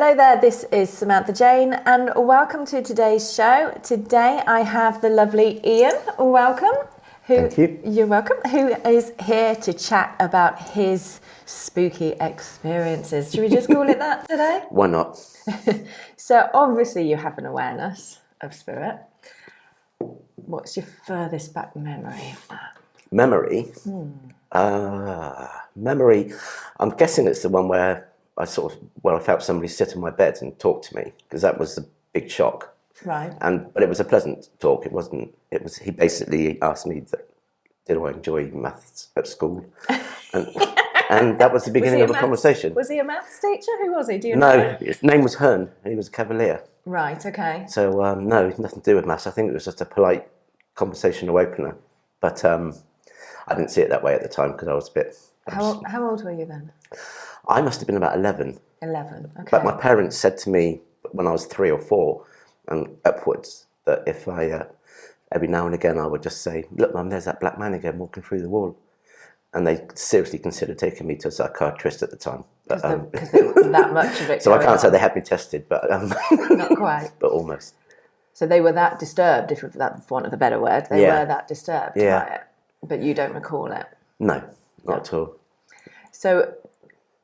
Hello there, this is Samantha Jayne and welcome to today's show. Today I have the lovely Ian, welcome. Thank you. You're welcome. Who is here to chat about his spooky experiences. Should we just call it that today? Why not? So obviously you have an awareness of spirit. What's your furthest back memory of that? Memory? Memory, I'm guessing it's the one where I felt somebody sit on my bed and talk to me, because that was a big shock. Right. But it was a pleasant talk. He basically asked me, did I enjoy maths at school? And that was the beginning of a conversation. Was he a maths teacher? Who was he? Do you know? No, his name was Hearn. He was a Cavalier. Right, okay. So, no, nothing to do with maths. I think it was just a polite conversational opener. But I didn't see it that way at the time because I was a bit... How old were you then? I must have been about 11. 11, okay. But my parents said to me when I was 3 or 4 and upwards that if I, every now and again, I would just say, look, Mum, there's that black man again walking through the wall. And they seriously considered taking me to a psychiatrist at the time. Because there was that much of it. So I can't say they had me tested, but... Not quite. But almost. So they were that disturbed, if that's for want of a better word. They were that disturbed by it. But you don't recall it? No, not at all. So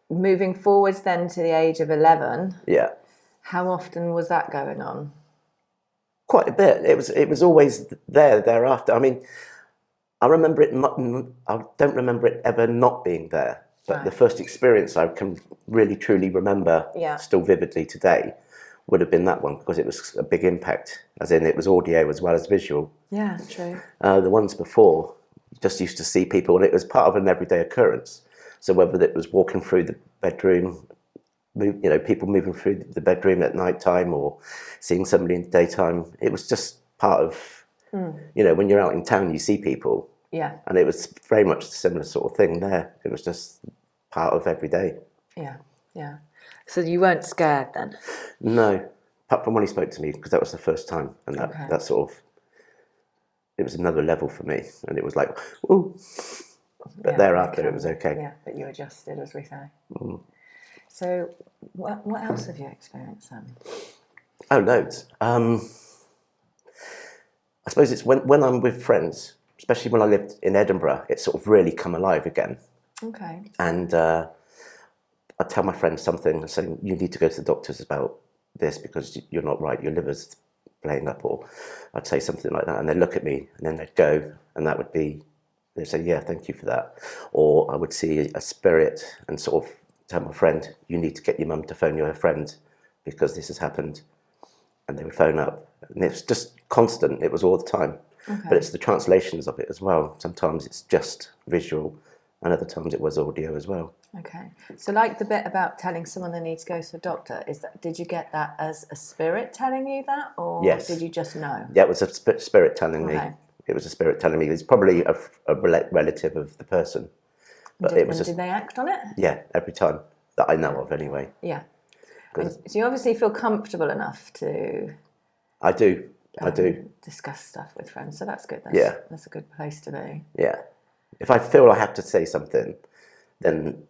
moving forwards then to the age of 11, how often was that going on? Quite a bit. It was always thereafter. I mean, I remember it not, I don't remember it ever not being there. But the first experience I can really truly remember still vividly today would have been that one, because it was a big impact, as in it was audio as well as visual. Yeah, true. The ones before, you just used to see people, and it was part of an everyday occurrence. So whether it was walking through the bedroom, people moving through the bedroom at night time, or seeing somebody in the daytime, it was just part of, when you're out in town, you see people. Yeah. And it was very much a similar sort of thing there. It was just part of every day. Yeah, yeah. So you weren't scared then? No, apart from when he spoke to me, because that was the first time. And that sort of, it was another level for me. And it was like, ooh. But thereafter, it was okay. Yeah, but you adjusted, as we say. So what else have you experienced then? Oh, loads. I suppose it's when I'm with friends, especially when I lived in Edinburgh, it's sort of really come alive again. Okay. And I'd tell my friends something and say, you need to go to the doctors about this because you're not right, your liver's playing up, or I'd say something like that, and they'd look at me, and then they'd go, and that would be, they'd say, yeah, thank you for that. Or I would see a spirit and sort of tell my friend, you need to get your mum to phone your friend because this has happened. And they would phone up. And it's just constant, it was all the time. Okay. But it's the translations of it as well. Sometimes it's just visual, and other times it was audio as well. Okay. So like the bit about telling someone they need to go to the doctor, did you get that as a spirit telling you that, or did you just know? Yeah, it was a spirit telling me. It was a spirit telling me. It's probably a relative of the person. But did they act on it? Yeah, every time that I know of anyway. Yeah. So you obviously feel comfortable enough to... I do. Discuss stuff with friends, so that's good. That's a good place to be. Yeah. If I feel I have to say something, then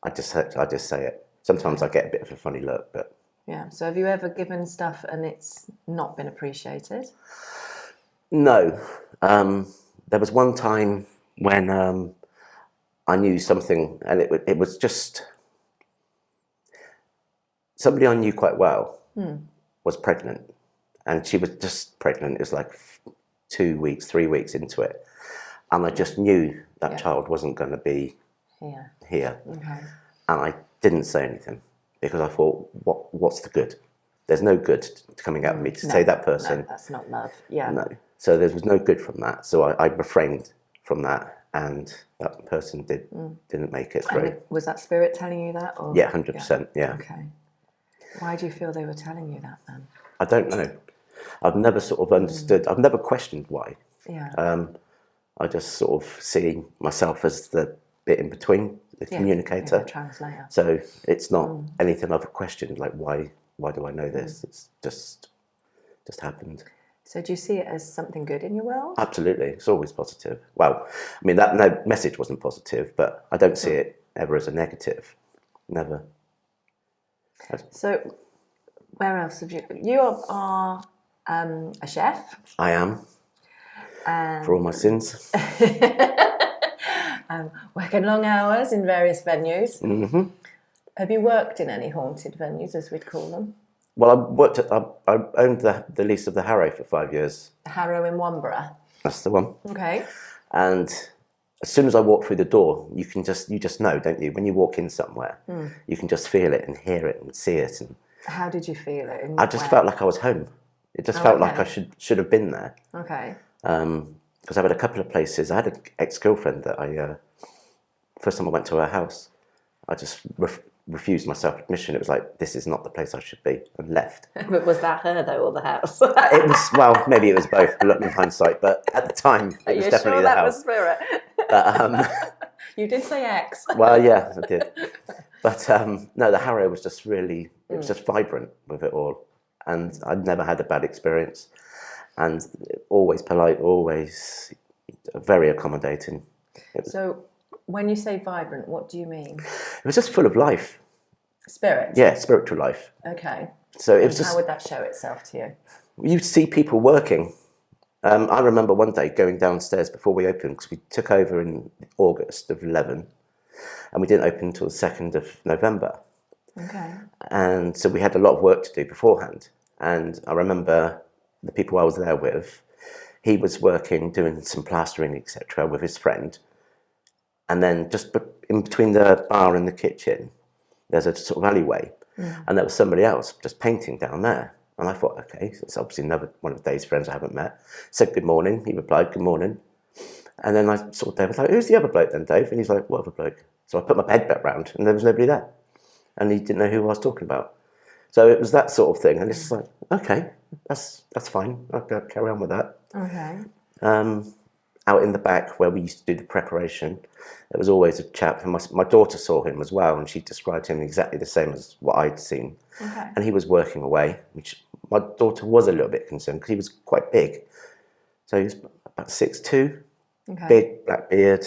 I just say it. Sometimes I get a bit of a funny look, but... Yeah. So have you ever given stuff and it's not been appreciated? No. There was one time when I knew something, and it was just... Somebody I knew quite well was pregnant, and she was just pregnant. It was like 2 weeks, 3 weeks into it. And I just knew that child wasn't going to be here. Okay. And I didn't say anything because I thought, what's the good? There's no good coming out of me to say that person. No, that's not love. Yeah. No. So there was no good from that. So I refrained from that, and that person didn't make it through. And was that spirit telling you that? Or? Yeah, 100%. Yeah. Okay. Why do you feel they were telling you that then? I don't know. I've never sort of understood. I've never questioned why. Yeah. I just sort of see myself as the bit in between, the communicator. The translator. So it's not anything I've questioned, like why do I know this? It's just happened. So do you see it as something good in your world? Absolutely. It's always positive. Well, I mean, that message wasn't positive, but I don't see it ever as a negative. Never. So, where else have you are a chef? I am. For all my sins. Working long hours in various venues. Mm-hmm. Have you worked in any haunted venues, as we'd call them? Well, I owned the lease of the Harrow for 5 years. Harrow in Wanborough. That's the one. Okay. And as soon as I walk through the door, you just know, don't you? When you walk in somewhere, you can just feel it and hear it and see it. And how did you feel it? I just felt like I was home. It just felt like I should have been there. Okay. Because I've had a couple of places. I had an ex-girlfriend that first time I went to her house, I just refused myself admission. It was like, this is not the place I should be, and left. But was that her though, or the house? It was, well, maybe it was both, in hindsight, but at the time, it was definitely the house. Was spirit? But, you did say ex. Well, yeah, I did. But no, the Harrow was just really, it was just vibrant with it all. And I'd never had a bad experience. And always polite, always very accommodating. So when you say vibrant, what do you mean? It was just full of life. Spirit? Yeah, spiritual life. Okay. So it was just, how would that show itself to you? You'd see people working. I remember one day going downstairs before we opened, because we took over in August of 11, and we didn't open until the 2nd of November. Okay. And so we had a lot of work to do beforehand. And I remember the people I was there with, he was working, doing some plastering, etc., with his friend. And then just in between the bar and the kitchen, there's a sort of alleyway. And there was somebody else just painting down there. And I thought, okay, so it's obviously another one of Dave's friends I haven't met. Said good morning. He replied, good morning. And then I saw Dave. I was like, who's the other bloke then, Dave? And he's like, what other bloke? So I put my head back round, and there was nobody there. And he didn't know who I was talking about. So it was that sort of thing. And it's just like, okay, that's fine. I'll carry on with that. Okay. Out in the back where we used to do the preparation, there was always a chap, and my daughter saw him as well, and she described him exactly the same as what I'd seen. Okay. And he was working away, which my daughter was a little bit concerned because he was quite big. So he was about 6'2", big black beard,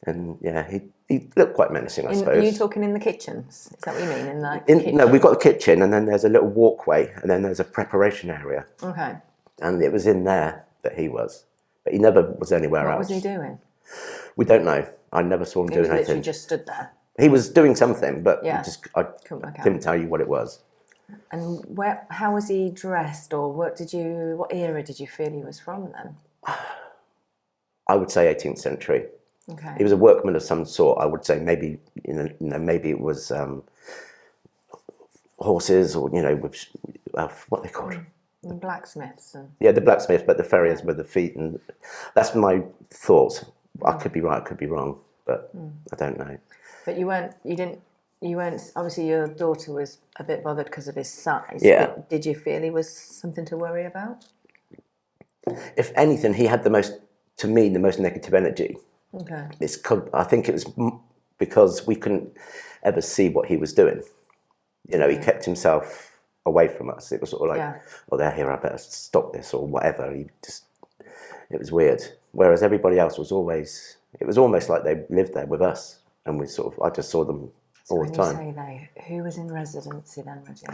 and yeah, he looked quite menacing, I suppose. Are you talking in the kitchens? Is that what you mean? In the kitchen? No, we've got the kitchen, and then there's a little walkway, and then there's a preparation area. Okay. And it was in there that he was, but he never was anywhere else. What was he doing? We don't know. I never saw him doing anything. He literally just stood there. He was doing something, but I couldn't tell you what it was. And how was he dressed, or what era did you feel he was from then? I would say 18th century. Okay. He was a workman of some sort. I would say maybe maybe it was horses, or with what they called blacksmiths. Yeah, the blacksmith, but the farriers with the feet, and that's my thoughts. I could be right, I could be wrong, but I don't know. But you weren't. Obviously, your daughter was a bit bothered because of his size. Yeah. But did you feel he was something to worry about? If anything, he had the most negative energy. Okay. I think it was because we couldn't ever see what he was doing. He kept himself away from us. It was sort of like, oh, they're here, I better stop this or whatever. It was weird. Whereas everybody else was always, it was almost like they lived there with us, and I just saw them all the time. When you say who was in residency then, Reggie?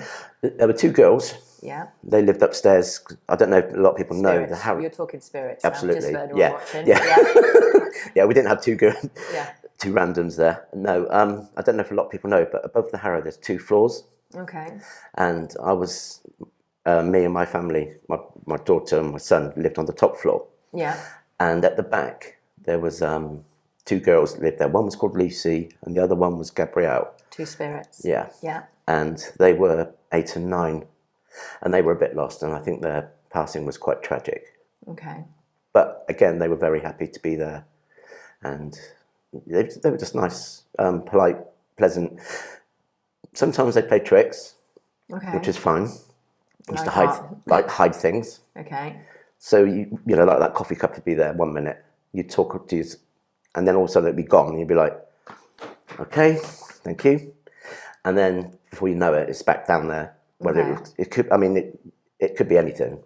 There were two girls. Yeah. They lived upstairs. I don't know if a lot of people know the Harrow. You're talking spirits. Absolutely. Now, just yeah. watching. Yeah, we didn't have two two randoms there. No, I don't know if a lot of people know, but above the Harrow there's 2 floors. Okay. And I was, me and my family, my daughter and my son lived on the top floor. Yeah. And at the back there was 2 girls that lived there. One was called Lucy, and the other one was Gabrielle. 2 spirits. Yeah. Yeah. And they were 8 and 9, and they were a bit lost, and I think their passing was quite tragic. Okay. But again, they were very happy to be there, and they were just nice, polite, pleasant. Sometimes they played tricks, which is fine. Used to hide things. Okay. So like that coffee cup would be there 1 minute. You'd talk to you, and then all of a sudden it'd be gone. And you'd be like, "Okay, thank you." And then before you know it, it's back down there. Whether it could, it could be anything,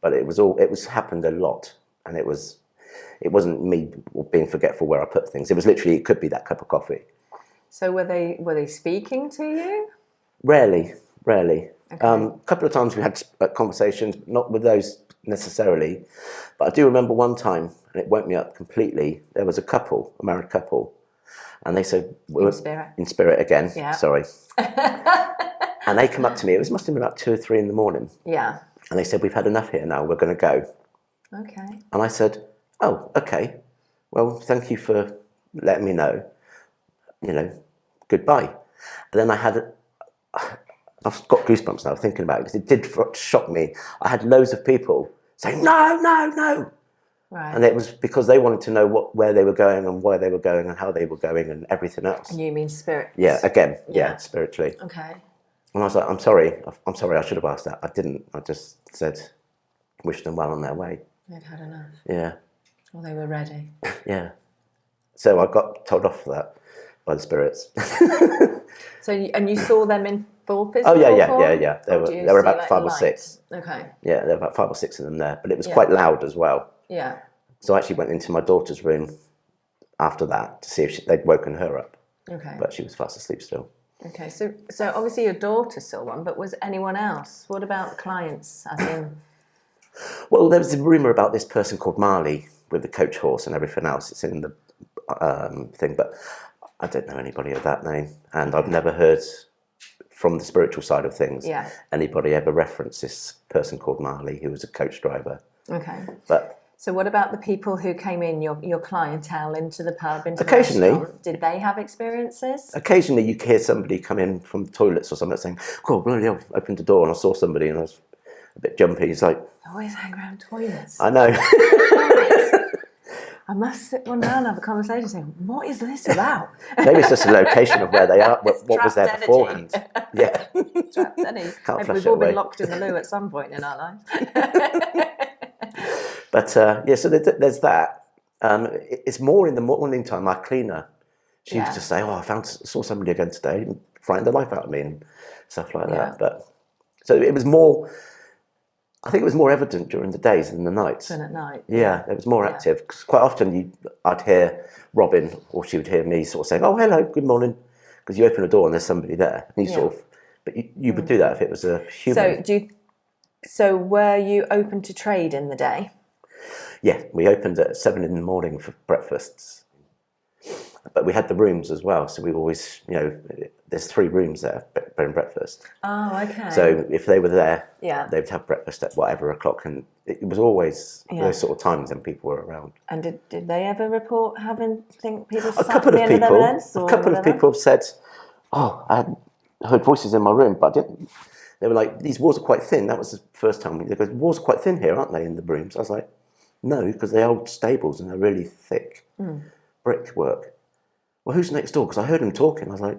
but it was happened a lot, and it wasn't me being forgetful where I put things. It was literally, it could be that cup of coffee. So were they speaking to you? Rarely. Okay. A couple of times we had conversations, not with those necessarily, but I do remember one time, and it woke me up completely. There was a married couple, and they said, in spirit again, yeah. Sorry. And they come up to me, must have been about 2 or 3 in the morning. Yeah. And they said, we've had enough here now, we're going to go. Okay. And I said, oh, okay. Well, thank you for letting me know. Goodbye. And then I've got goosebumps now thinking about it, because it did shock me. I had loads of people saying, no, no, no. Right. And it was because they wanted to know where they were going and why they were going and how they were going and everything else. And you mean spirit? Yeah, again, spiritually. Okay. And I was like, I'm sorry, I should have asked that. I didn't. I just said, wish them well on their way. They'd had enough. Yeah. Well, they were ready. Yeah. So I got told off for that by the spirits. So, and you saw them in full physical Oh, yeah. There were about like 5 or light? 6. Okay. Yeah, there were about 5 or 6 of them there, but it was quite loud as well. Yeah. So I actually went into my daughter's room after that to see if they'd woken her up. Okay. But she was fast asleep still. Okay, so obviously your daughter saw one, but was anyone else? What about the clients? As in... Well, there was a rumour about this person called Marley with the coach horse and everything else. It's in the thing, but I don't know anybody of that name. And I've never heard from the spiritual side of things anybody ever reference this person called Marley, who was a coach driver. Okay. But so what about the people who came in, your clientele, into the pub, into occasionally, the restaurant? Did they have experiences? Occasionally you hear somebody come in from the toilets or something saying, cool, really, I opened the door and I saw somebody and I was a bit jumpy. He's like... I always hang around toilets. I know. I must sit one down and have a conversation saying, what is this about? Maybe it's just a location of where they are, what was there energy. beforehand. Yeah. Trapped energy. Can't Maybe we've all been locked in the loo at some point in our lives. But so there's that. It's more in the morning time. My cleaner, she used to say, "Oh, saw somebody again today, and frightened the life out of me," and stuff like that. But so it was more. I think it was more evident during the days than the nights. Than at night. Yeah, it was more active. Because quite often I'd hear Robin, or she would hear me sort of saying, "Oh, hello, good morning," because you open the door and there's somebody there, and you sort of. But you would do that if it was a human. So were you open to trade in the day? Yeah, we opened at 7 in the morning for breakfasts. But we had the rooms as well, so we always, there's 3 rooms there, bed and breakfast. Oh, okay. So if they were there, they would have breakfast at whatever o'clock, and it was always those sort of times when people were around. And did they ever report people A couple of people have said, "Oh, I had heard voices in my room, but I didn't." They were like, "These walls are quite thin." That was the first time. They go, "The walls are quite thin here, aren't they, in the rooms?" I was like, "No, because they're old stables and they're really thick brickwork." "Well, who's next door?" Because I heard them talking. I was like,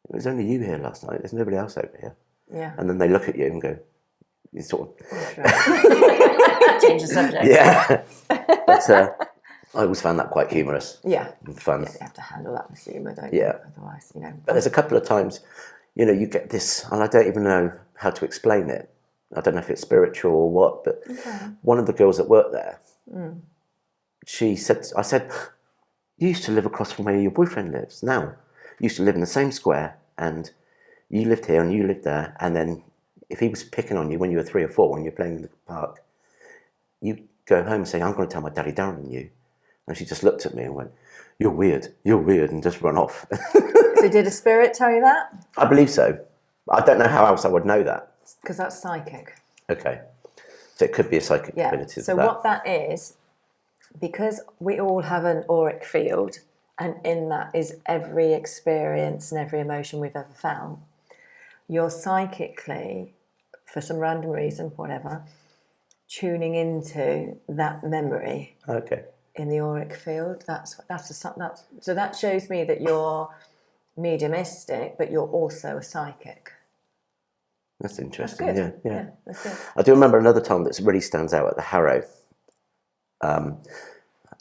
"It was only you here last night. There's nobody else over here." Yeah. And then they look at you and go, "You sort of change the subject." Yeah. But I always found that quite humorous. Yeah. And fun. Yeah, you have to handle that with humour, don't you? Yeah. Otherwise, But there's a couple of times, you get this, and I don't even know how to explain it. I don't know if it's spiritual or what, but one of the girls that worked there, I said, "You used to live across from where your boyfriend lives now. You used to live in the same square, and you lived here and you lived there, and then if he was picking on you when you were 3 or 4, when you're playing in the park, you go home and say, 'I'm going to tell my daddy Darren and you.'" And she just looked at me and went, you're weird, and just run off. So did a spirit tell you that? I believe so. I don't know how else I would know that. Because that's psychic. Okay. So it could be a psychic ability. So what that is, because we all have an auric field, and in that is every experience and every emotion we've ever felt, you're psychically, for some random reason, whatever, tuning into that memory. Okay. In the auric field. So that shows me that you're mediumistic, but you're also a psychic. That's interesting. That's good. Yeah. That's good. I do remember another time that really stands out at the Harrow. I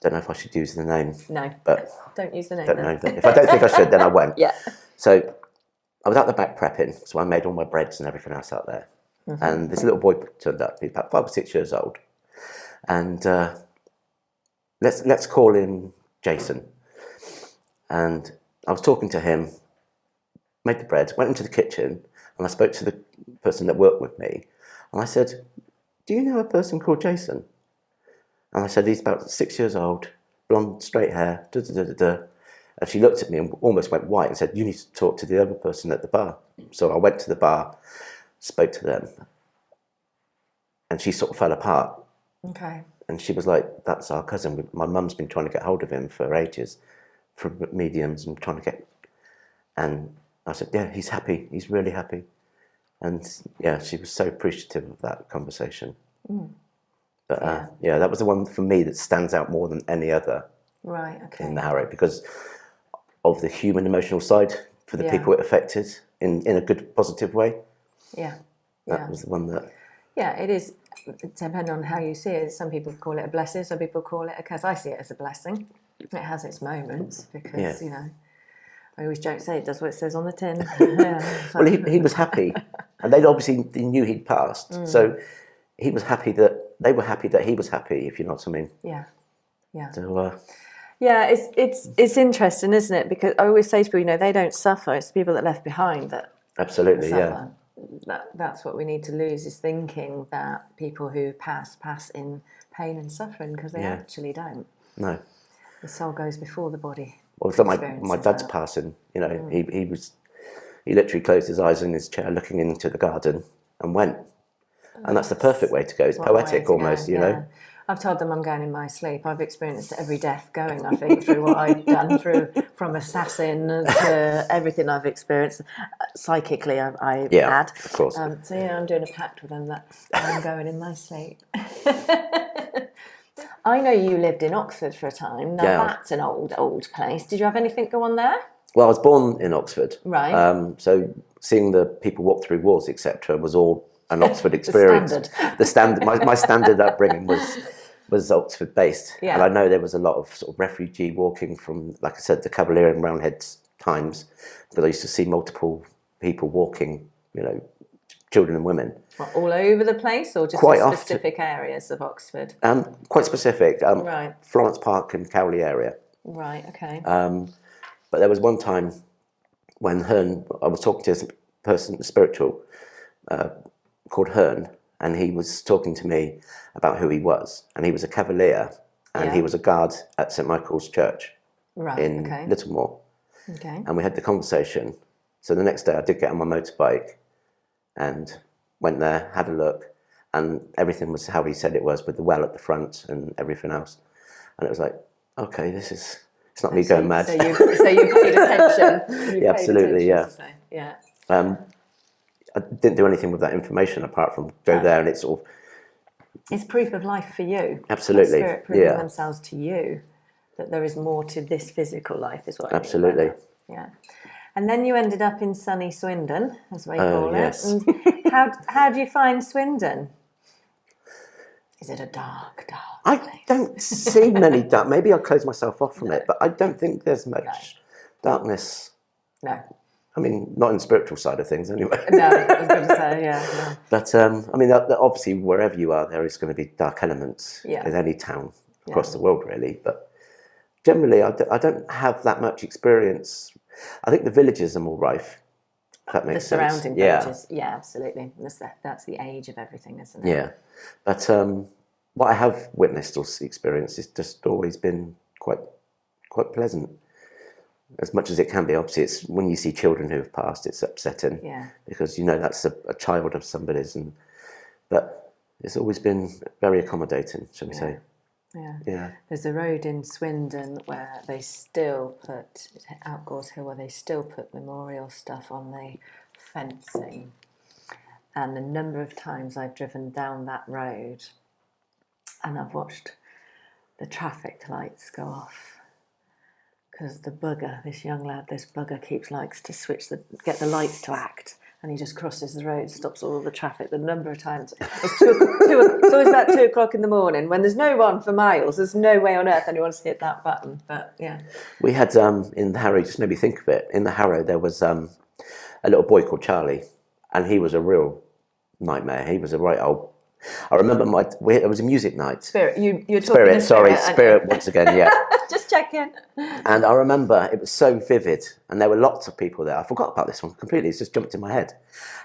don't know if I should use the name. No, but don't use the name. Don't know. If I don't think I should, then I won't. Yeah. So I was out the back prepping, so I made all my breads and everything else out there. Mm-hmm. And this little boy turned up. He's about 5 or 6 years old, and let's call him Jason. And I was talking to him, made the bread, went into the kitchen, And I spoke to the person that worked with me, and I said, do you know a person called Jason? And I said, he's about 6 years old, blonde, straight hair, da da da da da. And she looked at me and almost went white and said, you need to talk to the other person at the bar. So I went to the bar, spoke to them, and she sort of fell apart. Okay. And she was like, that's our cousin. My mum's been trying to get hold of him for ages, from mediums and trying to get... And I said, yeah, he's happy. He's really happy. And yeah, she was so appreciative of that conversation. But yeah, that was the one for me that stands out more than any other Right, okay. in the Harrow, because of the human emotional side for the people it affected in a good, positive way. Yeah. That was the one that... Yeah, it is, depending on how you see it. Some people call it a blessing, some people call it a curse. I see it as a blessing. It has its moments because, you know, I always joke, say it does what it says on the tin. Well, he was happy, and they knew he'd passed, so he was happy that they were happy that he was happy, if you know what I mean. Yeah, yeah. So, yeah, it's interesting, isn't it? Because I always say to people, you know, they don't suffer. It's the people that are left behind that absolutely, suffer. That's what we need to lose, is thinking that people who pass in pain and suffering, because they actually don't. No. The soul goes before the body. Well, it's like my dad's passing. You know, he literally closed his eyes in his chair, looking into the garden, and went. And that's the perfect way to go. It's poetic almost, you know. I've told them I'm going in my sleep. I've experienced every death going, I think, through what I've done, from assassin to everything I've experienced. Psychically, I had. Of course. So, yeah, I'm doing a pact with them that I'm going in my sleep. I know you lived in Oxford for a time. Now, that's an old place. Did you have anything go on there? Well, I was born in Oxford. Right. So seeing the people walk through walls, etc., was all an Oxford experience. The standard. My standard upbringing was Oxford based, and I know there was a lot of sort of refugee walking from, like I said, the Cavalier and Roundheads times, but I used to see multiple people walking, you know, children and women. All over the place, or just quite in specific areas of Oxford? Quite specific. Right. Florence Park and Cowley area. Right. Okay. But there was one time when I was talking to a person, spiritual, called Hearn, and he was talking to me about who he was, and he was a Cavalier, and he was a guard at St Michael's Church in Littlemore. Okay. And we had the conversation. So the next day I did get on my motorbike and went there, had a look, and everything was how he said it was, with the well at the front and everything else. And it was like, okay, it's not me going mad. So you paid attention. Yeah, absolutely, yeah. Yeah. I didn't do anything with that information apart from go there, and it's sort of... It's proof of life for you. Absolutely, Spirit proving themselves to you that there is more to this physical life, is what I mean. Absolutely. Yeah. And then you ended up in sunny Swindon, as we call yes. it. And how do you find Swindon? Is it a dark place? I don't see many dark... Maybe I'll close myself off from it, but I don't think there's much darkness. No. I mean, not in the spiritual side of things, anyway. No, I was going to say, no. But, I mean, obviously, wherever you are, there is going to be dark elements in any town across the world, really. But generally, I don't have that much experience. I think the villages are more rife, if that makes sense. The surrounding villages, yeah, absolutely. That's the age of everything, isn't it? Yeah. But what I have witnessed or experienced is just always been quite pleasant. As much as it can be. Obviously, it's when you see children who have passed, it's upsetting because you know that's a child of somebody's, but it's always been very accommodating, shall we say? Yeah. There's a road in Swindon where they still put Outgores Hill, where they still put memorial stuff on the fencing, and the number of times I've driven down that road, and I've watched the traffic lights go off. Because this young lad likes to get the lights to act, and he just crosses the road, stops all the traffic. The number of times it's always that 2 o'clock in the morning when there's no one for miles. There's no way on earth anyone wants to hit that button. But yeah, we had in the Harrow. Just made me think of it. In the Harrow, there was a little boy called Charlie, and he was a real nightmare. He was a right old. I remember it was a music night. Spirit, you're talking Spirit, to sorry, aren't Spirit you? once again, yeah. Just checking. And I remember it was so vivid, and there were lots of people there. I forgot about this one completely. It's just jumped in my head.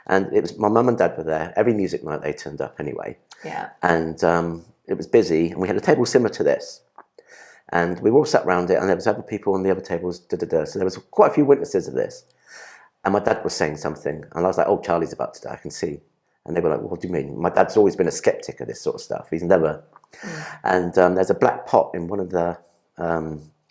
And it was my mum and dad were there. Every music night they turned up anyway. Yeah. And it was busy, and we had a table similar to this. And we were all sat around it, and there was other people on the other tables. So there was quite a few witnesses of this. And my dad was saying something, and I was like, "Oh, Charlie's about to die. I can see." And they were like, "What do you mean?" My dad's always been a skeptic of this sort of stuff. He's never. And there's a black pot in one of the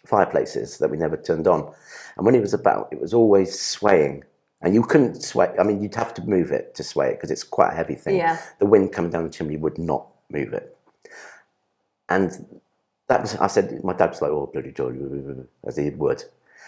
fireplaces that we never turned on. And when he was about, it was always swaying. And you couldn't sway. I mean, you'd have to move it to sway it because it's quite a heavy thing. Yeah. The wind coming down the chimney would not move it. And that was, I said, my dad was like, "Oh, bloody jolly," as he would.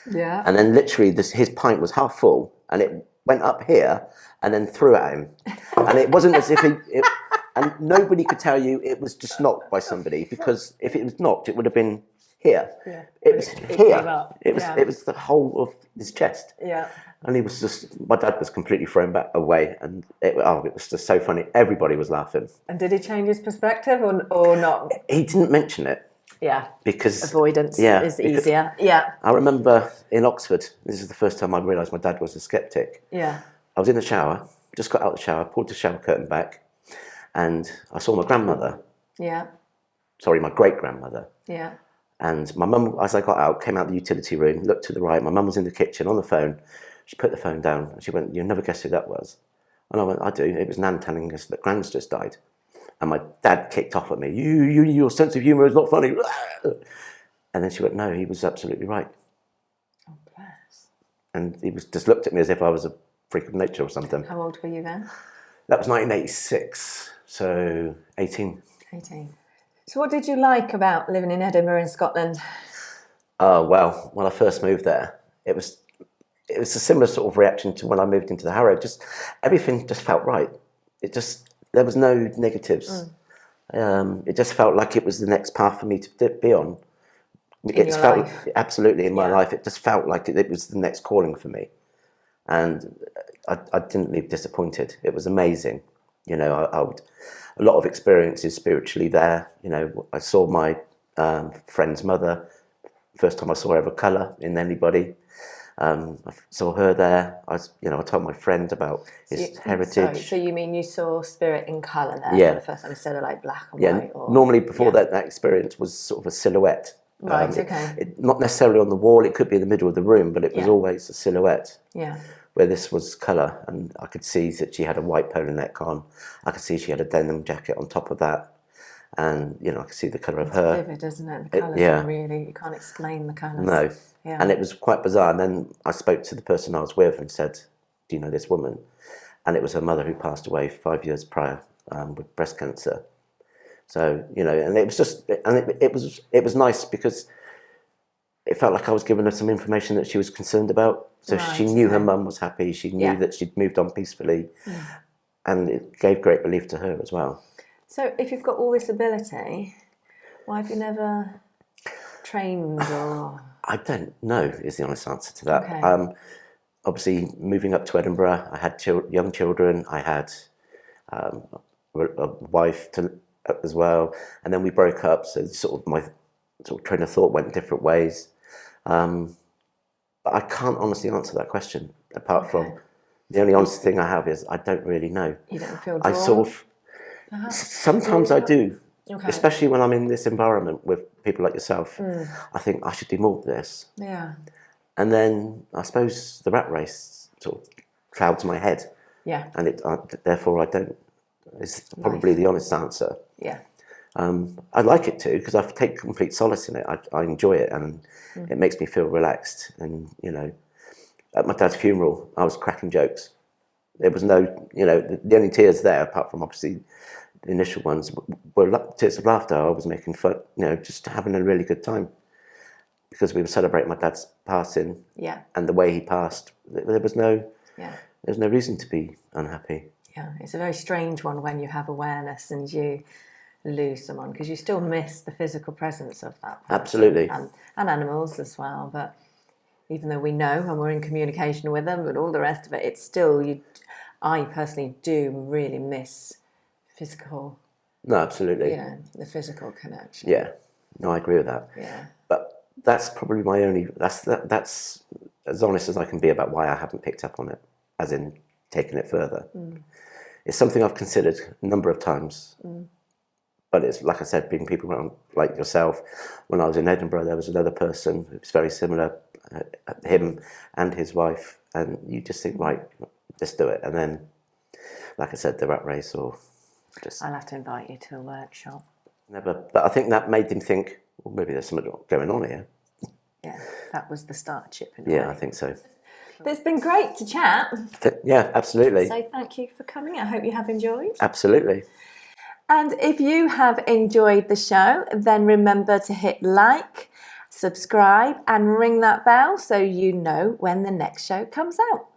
Yeah. And then literally his pint was half full and it went up here and then threw at him. And it wasn't as if and nobody could tell you it was just knocked by somebody, because if it was knocked, it would have been here. Yeah. It was It here. came up. It was the whole of his chest. Yeah. And he was just, my dad was completely thrown back away, and it was just so funny. Everybody was laughing. And did he change his perspective or not? He didn't mention it. Yeah. Because Avoidance is easier. Yeah. I remember in Oxford, this is the first time I realised my dad was a skeptic. Yeah. I was in the shower, just got out of the shower, pulled the shower curtain back, and I saw my grandmother. Yeah. Sorry, my great-grandmother. Yeah. And my mum, as I got out, came out the utility room, looked to the right. My mum was in the kitchen on the phone. She put the phone down and she went, "You'll never guess who that was." And I went, "I do." It was Nan telling us that Gran's just died. And my dad kicked off at me. Your sense of humour is not funny." And then she went, "No, he was absolutely right." Oh, bless. And he was just looked at me as if I was a freak of nature or something. How old were you then? That was 1986, so 18. 18. So what did you like about living in Edinburgh in Scotland? Oh, well, when I first moved there, it was a similar sort of reaction to when I moved into the Harrow. Just everything just felt right. There was no negatives. It just felt like it was the next path for me to be on. It felt life. Absolutely in my life. It just felt like it was the next calling for me, and I didn't leave disappointed. It was amazing. You know, a lot of experiences spiritually there. You know, I saw my friend's mother. First time I saw her of a colour in anybody. I saw her there. I told my friend about his heritage. So you mean you saw spirit in colour there for the first time instead of like black and white? Or, normally before that experience was sort of a silhouette. Right, okay. Not necessarily on the wall, it could be in the middle of the room, but it was always a silhouette. Yeah. Where this was colour, and I could see that she had a white polo neck on. I could see she had a denim jacket on top of that. And, you know, I could see the colour of her. It's vivid, isn't it? The colours are really, you can't explain the colours. No. Yeah. And it was quite bizarre. And then I spoke to the person I was with and said, "Do you know this woman?" And it was her mother who passed away 5 years prior with breast cancer. So, you know, and it was just, and it was nice because it felt like I was giving her some information that she was concerned about. So she knew her mum was happy. She knew that she'd moved on peacefully. And it gave great relief to her as well. So if you've got all this ability, why have you never trained or... I don't know is the honest answer to that. Okay. Obviously, moving up to Edinburgh, I had young children. I had a wife as well. And then we broke up. So sort of my sort of train of thought went different ways. But I can't honestly answer that question, apart from the only honest thing I have is I don't really know. You don't feel drawn? I sort of, sometimes I do, especially when I'm in this environment with people like yourself. I think I should do more of this. Yeah. And then I suppose the rat race sort of clouds my head. Yeah. And therefore I don't, it's probably the honest answer. Yeah. I like it too, because I take complete solace in it. I enjoy it, and it makes me feel relaxed. And, you know, at my dad's funeral, I was cracking jokes. There was no, you know, the only tears there, apart from obviously the initial ones, were tears of laughter. I was making fun, you know, just having a really good time, because we were celebrating my dad's passing. Yeah. And the way he passed, there was no reason to be unhappy. Yeah, it's a very strange one when you have awareness and you lose someone, because you still miss the physical presence of that person. Absolutely. And animals as well, but even though we know and we're in communication with them and all the rest of it, it's still, I personally do really miss physical No, absolutely. You know, the physical connection. Yeah. No, I agree with that. Yeah. But that's probably my only, that's as honest as I can be about why I haven't picked up on it, as in taking it further. It's something I've considered a number of times. But it's, like I said, being people around like yourself. When I was in Edinburgh, there was another person who was very similar, him and his wife. And you just think, right, let's do it. And then, like I said, the rat race or just I'll have to invite you to a workshop. never. But I think that made them think, well, maybe there's something going on here. Yeah, that was the start chip. Yeah, I think so. But it's been great to chat. Yeah, absolutely. So thank you for coming. I hope you have enjoyed. Absolutely. And if you have enjoyed the show, then remember to hit like, subscribe, and ring that bell so you know when the next show comes out.